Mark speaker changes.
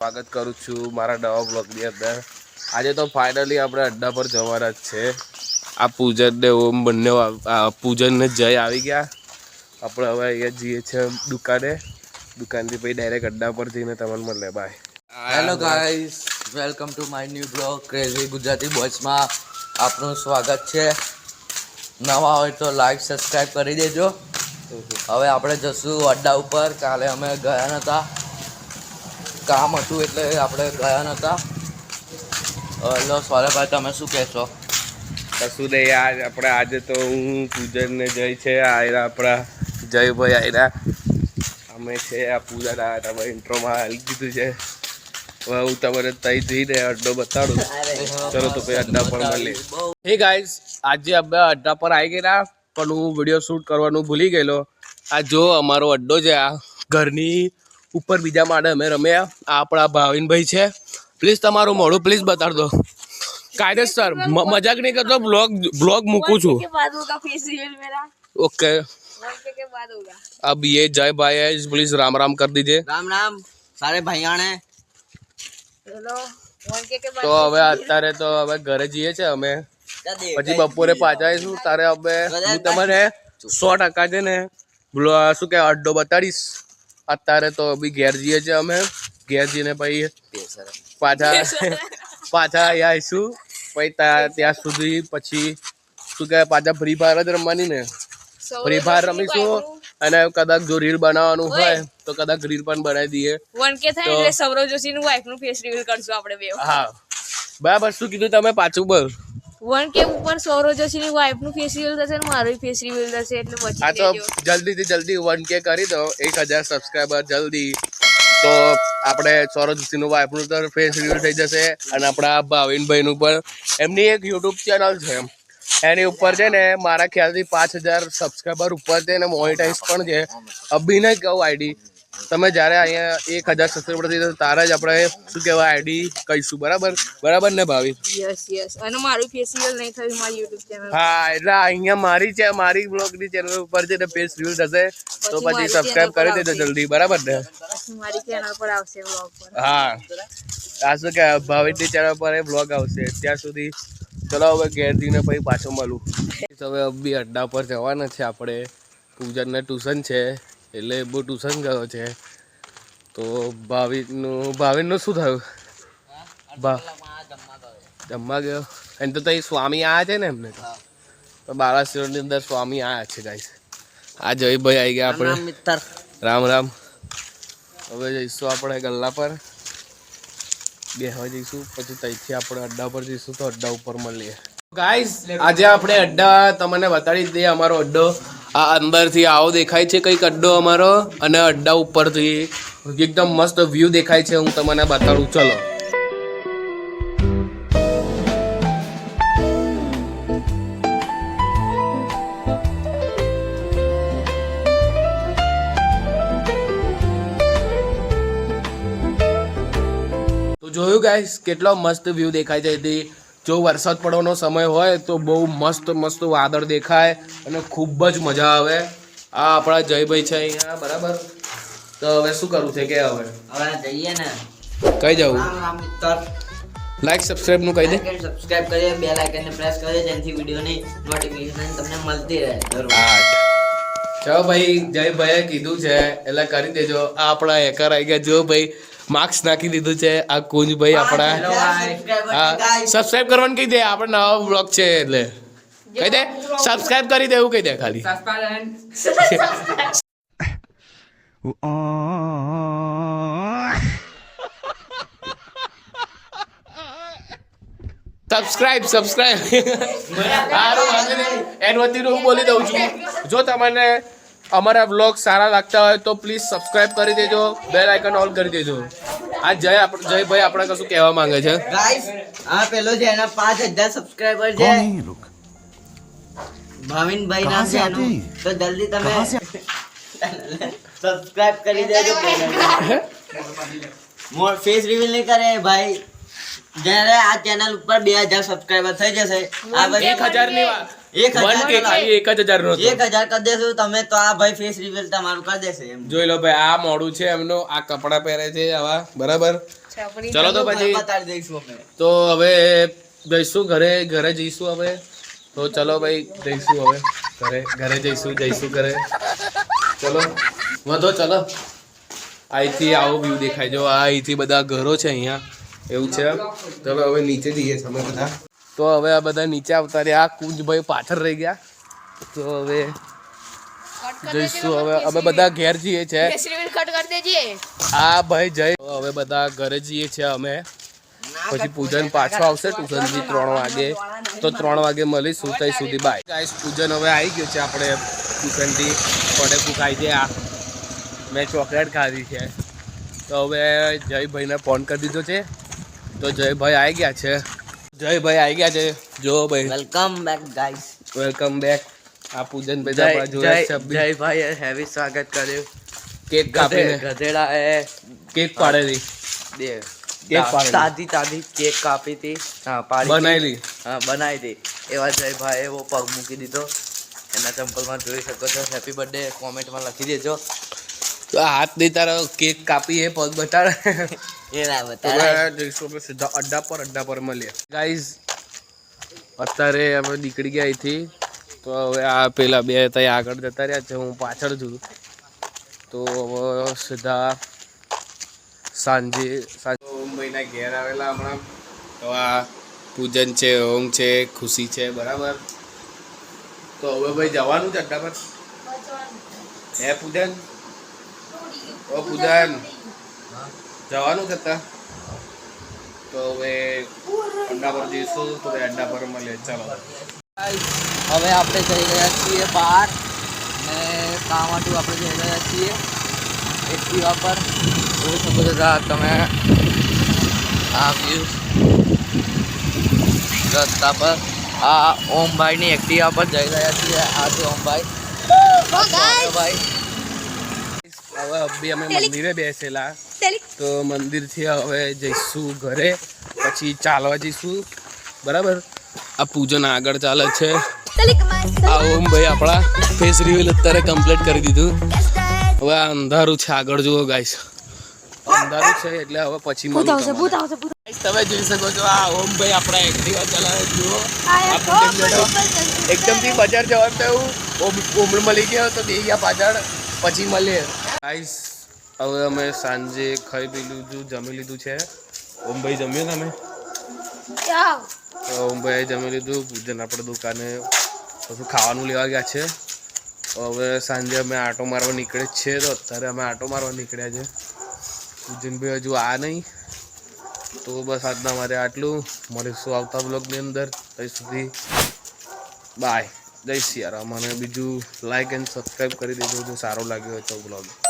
Speaker 1: સ્વાગત કરું છું મારા નવા બ્લોગની અંદર। આજે તો ફાઇનલી આપણે અડ્ડા પર જવાના જ છે। આ પૂજન ને ઓમ બંને પૂજન ને જય આવી ગયા। આપણે હવે અહીંયા જઈએ છીએ દુકાનથી પછી ડાયરેક્ટ અડ્ડા પર જઈને તમને મળે। Bye.
Speaker 2: Hello guys, welcome to my new blog crazy Gujarati બોયસમાં આપનું સ્વાગત છે। નવા હોય તો લાઈક સબસ્ક્રાઈબ કરી દેજો। હવે આપણે જશું અડ્ડા ઉપર। કાલે અમે ગયા નહોતા, કામ હતું એટલે આપણે ગયા નહોતા। હેલો સોરેભાઈ, તમે શું કહેશો?
Speaker 1: કશું નહીં યાર, આપણે આજે તો હું પૂજન ને જય છે આયરા, આપણા જયભાઈ આયરા, અમે છે આ પૂજન આવ્યા હતા। ભાઈ ઇન્ટ્રોમાં હાલી દીધું છે। હવે હું તમને તઈ જઈને અડ્ડો બતાડું। ચલો તો ભાઈ અડ્ડા પર મળીએ। હે ગાઈસ, આજે અમે અડ્ડા પર આવી ગયેલા પણ હું વિડીયો શૂટ કરવાનું ભૂલી ગયેલો। આ જો અમારો અડ્ડો છે, આ ઘરની ઉપર બીજા માળે અમે રમ્યા। આ આપણા ભાવિનભાઈ છે। પ્લીઝ તમારું મોઢું પ્લીઝ બતાડ દો। કાયદેસર મજાક નહીં કરતો, ब्लॉग મૂકું છું। ओके, अब ये जय भाई है, प्लीज राम राम कर दीजिए।
Speaker 2: રામ રામ સારે ભાઈયાણે।
Speaker 1: તો હવે અત્યારે તો હવે ઘરે જઈએ છે અમે, પછી બપોરે પાછા આવીશું। તારે હવે હું તમને 100% છે ને શું કે અડ્ડો બતાડીશ। અત્યારે તો બી ઘેર જઈએ છીએ અમે, ઘેર જઈને પછી પાછા અહીંયા આવીશું। પછી ત્યાં સુધી પછી શું કે પાછા ફ્રી ફાયર જ રમવાની ને, ફ્રી ફાયર રમીશું। અને કદાચ જો રીલ બનાવવાનું હોય તો કદાચ રીલ પણ બનાવી દઈએ।
Speaker 3: 1K થાય એટલે સૌરવ જોશીનું વાઈફનું ફેસ રિવીલ કરશું આપણે બે।
Speaker 1: હા બરાબર, શું કીધું તમે પાછું બોલ।
Speaker 3: 1K ઉપર સૌરવ જોશીની વાઈફનું ફેસ રિવીલ થશે ને મારું ફેસ રિવીલ થશે, એટલે બચી
Speaker 1: હા તો
Speaker 3: જજો।
Speaker 1: જલ્દીથી જલ્દી 1K કરી દો, 1000 સબસ્ક્રાઈબર જલ્દી, તો આપણે સૌરવ જોશીનું વાઈફનું તો ફેસ રિવીલ થઈ જશે। અને આપણા ભાવિનભાઈનું પણ એમની એક યુટ્યુબ ચેનલ છે, એની ઉપર છે ને મારા ખ્યાલથી 5000 સબસ્ક્રાઈબર ઉપર છે ને મોનિટાઈઝ પણ છે। અભી નહીં કહું આઈડી, તમે જ્યારે અહીંયા 1000 સબસ્ક્રાઈબર થઈ જશે તારે જ આપણે શું કહેવાય આઈડી કહીશું। બરાબર ને ભાવિન?
Speaker 3: Yes yes. અને મારું ફેસ રિવીલ નહીં થયું મારી યુટ્યુબ ચેનલ।
Speaker 1: હા, એટલે અહીંયા મારી બ્લોગની ચેનલ ઉપર છે ને ફેસ રિવીલ થશે, તો પછી સબસ્ક્રાઈબ કરી દેજો જલ્દી। બરાબર ને?
Speaker 3: મારી ચેનલ પર આવશે વ્લોગ પર।
Speaker 1: હા, આ શું કે ભાવિનની ચેનલ પર એ વ્લોગ આવશે। ત્યાં સુધી ચલો હવે ઘેર જઈને પછી પાછો મળું। હવે બી અડ્ડા પર જવાના છે આપણે। પૂજનને ટ્યુશન છે એટલે બહુ ટ્યુશન ગયો છે। તો ભાવિનનું શું થયું? જમવા ગયો એને તો તઈ સ્વામી આવ્યા છે ને, એમને તો બાલાસિનોરની અંદર સ્વામી આવ્યા છે ગાઈસ। આ જયભાઈ આવી ગયા આપણે। રામ રામ। હવે જઈશું આપણે ગલ્લા પર બેહવા જઈશું, પછી ત્યાંથી આપણે અડ્ડા પર જઈશું, તો અડ્ડા ઉપર મળીએ ગાઈસ। આજે આપણે અડ્ડા તમને બતાડી દઈએ। અમારો અડ્ડો આ અંદરથી આવો દેખાય છે કંઈક અડ્ડો અમારો, અને અડ્ડા ઉપરથી એકદમ મસ્ત વ્યૂ દેખાય છે। હું તમને બતાડું, ચલો। જોયું ગાઈસ, કેટલો મસ્ત વ્યૂ દેખાય છે એથી। જો વરસાદ પડવાનો સમય હોય તો બહુ મસ્ત વાદળ દેખાય અને ખૂબ જ મજા આવે। આ આપણા જયભાઈ છે અહીંયા, બરાબર? તો હવે શું કરવું છે કે હવે
Speaker 2: જઈએ ને
Speaker 1: કઈ જવું?
Speaker 2: રામ રામ મિત્ર,
Speaker 1: લાઈક સબસ્ક્રાઇબ નું કહી દે।
Speaker 2: સબસ્ક્રાઇબ કરીએ, બેલ આઇકનને પ્રેસ કરીએ જેથી વિડિયોની નોટિફિકેશન તમને મળતી રહે દરરોજ।
Speaker 1: ચલો ભાઈ, જયભાઈએ કીધું છે એટલે કરી દેજો। આ આપણા હેકર આવી ગયા, જો ભાઈ માર્ક્સ નાખી દીધું છે આ કુંજભાઈ આપણા। હા, સબસ્ક્રાઇબ કરવાનું કહી દે, આપણે નવા બ્લોગ છે એટલે કહી દે સબસ્ક્રાઇબ કરી દે, એવું કહી દે ખાલી। સબસ્ક્રાઇબ સારું વાંધો નહીં, એન વતીનું હું બોલી દઉં છું। જો તમને અમારા વ્લોગ સારા લાગતા હોય તો પ્લીઝ સબસ્ક્રાઇબ કરી દેજો, બેલ આઇકન ઓલ કરી દેજો। આ જયભાઈ આપણે કશું કહેવા માંગે છે
Speaker 2: ગાઈસ। આ પેલો છે એના 5000 સબસ્ક્રાઇબર છે, ભાવિનભાઈ નામ છે એનું, તો જલ્દી તમે સબસ્ક્રાઇબ કરી દેજો। મોર ફેસ રિવીલ નહીં કરે ભાઈ,
Speaker 4: જ્યારે આ ચેનલ ઉપર 2000 સબસ્ક્રાઇબર થઈ જશે આ ભાઈ
Speaker 1: 1000 ની વાત
Speaker 4: 1000
Speaker 1: 1K ખાલી 1000 નો હતો.
Speaker 4: 1000 કરી દેશું તમે તો આ ભાઈ ફેસ રિવીલ તમારું કરી દેશે એમ
Speaker 1: જોઈ લો ભાઈ આ મોડું છે એમનું આ કપડા પહેરે છે આવા બરાબર ચલો તો પછી
Speaker 4: બતાડી દઈશું અમે
Speaker 1: તો હવે જઈશું ઘરે જઈશું હવે તો ચલો ભાઈ જઈશું હવે ઘરે જઈશું ઘરે ચલો વધો ચલો અહીંથી આવો વ્યૂ દેખાય જો આ અહીંથી બધા ઘરો છે અહીંયા એવું છે ચલો હવે નીચે જઈએ છીએ અમે બધા તો હવે આ બધા નીચે આવતા રહ્યા કુંજભાઈ પાછળ રહી ગયા તો હવે જઈશું હવે અમે બધા ઘેર જઈએ છે
Speaker 3: ફેસ રિવીલ કટ કરી દેજે
Speaker 1: આ ભાઈ જઈ હવે બધા ઘરે જઈએ છીએ અમે પછી પૂજન પાછો આવશે ટ્યુશનથી 3 વાગે તો 3 વાગે મળીશું ત્યાં સુધી બાય ગાઈસ પૂજન હવે આવી ગયું છે આપણે ટ્યુશનથી પડે ખાઈ છે આ મેં ચોકલેટ ખાધી છે તો હવે જયભાઈને ફોન કરી દીધો છે તો જયભાઈ આવી ગયા છે જો ભાઈ
Speaker 4: welcome back guys
Speaker 1: welcome back આ પૂજન બધા આપણા જોયા છે
Speaker 2: જય ભાઈ હેવી સ્વાગત કર્યું
Speaker 1: કેક કાપીને
Speaker 2: ગધેડા એ
Speaker 1: કેક પાડેલી
Speaker 2: દે
Speaker 1: કેક પાડેલી
Speaker 2: તાજી કેક કાપી હતી હા પાડી
Speaker 1: બનાવેલી
Speaker 2: હા બનાવી હતી એવા જય ભાઈ એવો પગ મૂકી દીધો એના ચંપલમાં જોઈ શકો છો હેપી બર્થડે કોમેન્ટમાં લખી દેજો
Speaker 1: તો આ હાથ દઈ તારો કેક કાપી એ પગ બતાડે
Speaker 4: એ ના
Speaker 1: તો
Speaker 4: બતાય
Speaker 1: હવે જઈશું આપણે સીધા અડ્ડા પર મળીએ ગાઈઝ અત્યારે અમે નીકળી ગયા અહીંથી તો હવે આ પેલા બે ત્યાં આગળ જતા રહ્યા છે હું પાછળ છું તો હવે સીધા સાંજે મુંબઈના ઘેર આવેલા હમણાં તો આ પૂજન છે ઓમ છે ખુશી છે બરાબર તો હવે ભાઈ જવાનું છે અડ્ડા પર હે પૂજન ઓ પૂજન જવાનું છે તો હવે અડ્ડા પર જઈશું તો હવે અડ્ડા પર મળીએ ચાલો
Speaker 2: હવે આપણે જઈ રહ્યા છીએ બહાર ને કામ માટે આપણે જઈ રહ્યા છીએ એક્ટિવા પર જોઈ શકો છો તમે આ વ્યૂ રસ્તા પર આ ઓમભાઈની એક્ટિવા પર જઈ રહ્યા છીએ આ છે ઓમભાઈ ભાઈ
Speaker 1: હવે અભી અમે મંદિરે બેસેલા તો મંદિરથી હવે જઈશું ઘરે પછી ચાલવા જઈશું બરાબર આ પૂજન આગળ ચાલે છે આ ઓમ ભાઈ આપણા ફેસ રિવીલ અત્યારે કમ્પ્લીટ કરી દીધું હવે આ અંધારું છે આગળ જુઓ ગાઈસ અંધારું છે એટલે હવે પછી તમે જોઈ શકો છો આ ઓમ ભાઈ આપણા એક્ટિવા ચલાવે જુઓ આ પૂજન બેઠો એકદમથી બજાર જવાનું થયું ઓમ મળી ગયો તો બે ગયા પાછળ પછી મળીએ ગાઈસ હવે અમે સાંજે ખાઈ પી લીધું જમી લીધું છે ઓમભાઈ જમ્યો તમે તો ઓમભાઈ જમી લીધું પૂજન આપણે દુકાને પછી ખાવાનું લેવા ગયા છે હવે સાંજે અમે આંટો મારવા નીકળે જ છે તો અત્યારે અમે આંટો મારવા નીકળ્યા છે પૂજનભાઈ હજુ આ નહીં તો બસ આજના મારે આટલું મળીશું આવતા બ્લોગની અંદર ત્યાં સુધી બાય જય સિયારામ અને બીજું લાઈક એન્ડ સબસ્ક્રાઈબ કરી દેજો જો સારો લાગ્યો હોય તો બ્લોગ